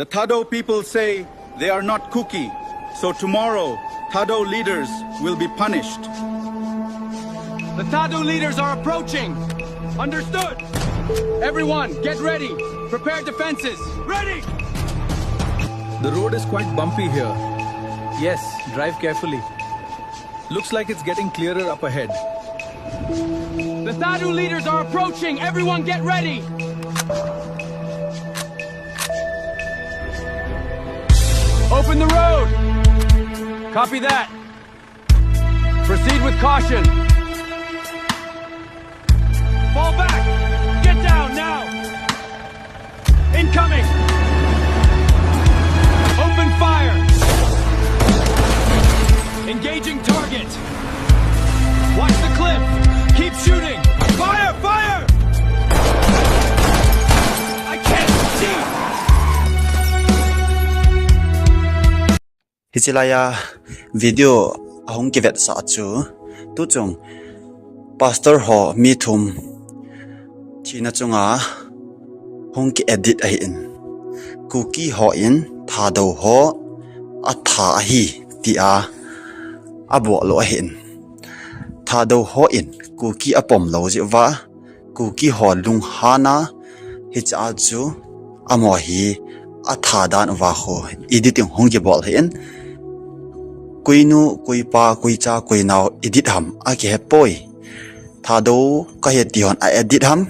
The Thado people say they are not cookie, so tomorrow Thado leaders will be punished. The Thado leaders are approaching. Understood? Everyone, get ready. Prepare defenses. Ready! The road is quite bumpy here. Yes, drive carefully. Looks like it's getting clearer up ahead. The Thado leaders are approaching. Everyone get ready. Open the road. Copy that. Proceed with caution. Fall back. Get down now. Incoming. Open fire. Engaging target. Watch the cliff. Keep shooting. Fire! Fire! I can't see. Hichilaya video ahong kivet sa chu tu chung pastor ho mi thum thina chunga hong ki edit a in cookie ho in thado ho a tha hi ti a abo lo hin thado ho in cookie apom lo ji wa cookie ho lung hana hicha chu amo hi a tha dan wa ho editing hong ki bol hin kuinu kuipa kuicha kuinau edit ham ake hepoi thado ka he tion a edit ham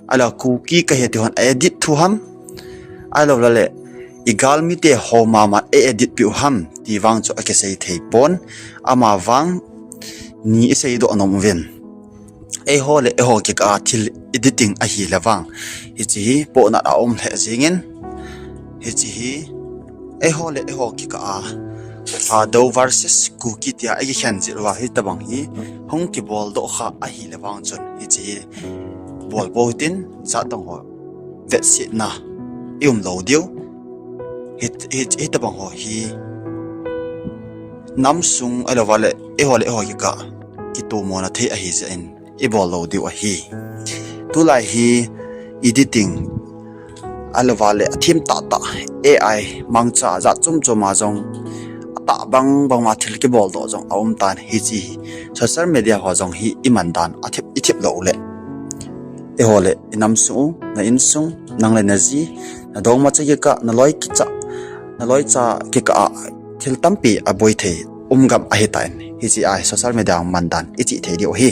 ala cookie ka he tion edit thu ham alo lale igalmi te homa edit pi ham ti wang chu ake sei thei pon ama wang ni sei do anom ven eiho le eiho ki ka thil editing a hi lawang hi chi po na a om the jingin hi chi eiho le eiho ki ka Thado versus cookie tia ai khan zirwa Hitobang hi hong ki bol do kha a hi lewang chon hi chi bol botin cha tong ho vet sit na lo dio Hitobang ho hi nam sung alawale e hole ho ki ka ki to mo na the a hi za in e bol lo dio a hi tu lai hi editing alawale thim ta AI mangcha za chum choma jong ta bang ma thil ke bol do jong aum tan hi chi social media ho jong hi imandan athip ithip lo le e hole inam su na in sung nang le na ji na dong ma che ka na loi cha ke ka thil tampi a boi the gam a hi tan hi chi ai social media mandan ichi the dio hi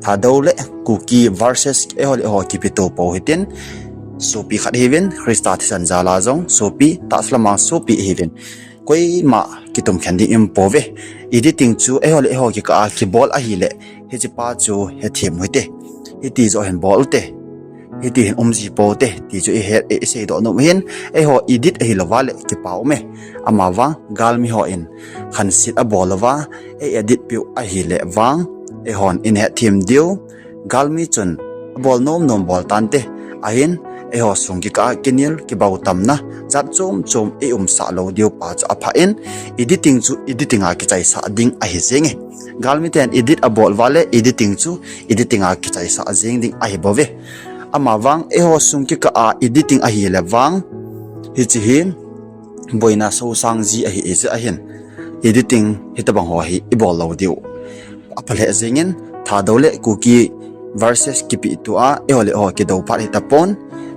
tha do le cookie versus e hole ho ki pito po hitin sopi khat heven krista thisan jala jong sopi taslama sopi heven koi ma kitum khandi impove editing chu ehol eho ki ka ki bol a hi le he chi pa chu he thim hoite he ti zo hen bol te he ti hen umji po te ti chu he e se do no hin eho edit hi lawale ki pau me ama wa galmi ho in khan sit a bol wa e edit pi a hi le wang ehon in he thim dio galmi chun bol nom bol tan te ahin eho sungi ka kinil ki bau tamna chat chom e sa lo dio pa cha apha in editing a ki chai sa ding a hi zenge galmi ten edit a bol wale editing a ki chai sa jeng ding a hi bove ama wang eho sungi ka a editing a hi le wang hi chi hin boina so sang ji a hi e a hin editing Hitobang ho hi i bol lo dio apale zengin tha dole cookie versus kipi tu a ehole ho ki do par hitapon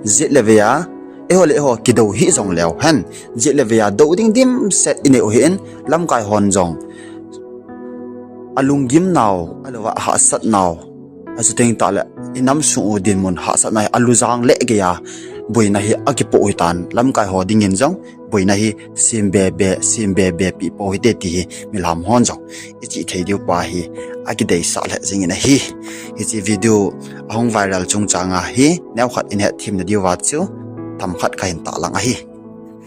zit levea ehole ho ki do hi jong lew han zit levea do ding dim set ine o hin lam kai hon jong alungim naw alwa ha sat naw asuteng ta le inam su din mun ha sat nai alujang le ge ya boina hi akipo uitan lam kai ho ding in jong boina hi simbe be pi po hi te ti milam hon jong ichi thei diu pa hi akidei sa le jing in hi chi video ahong viral chung changa hi new khat in he thim na diwa chu tam khat kain ta lang a hi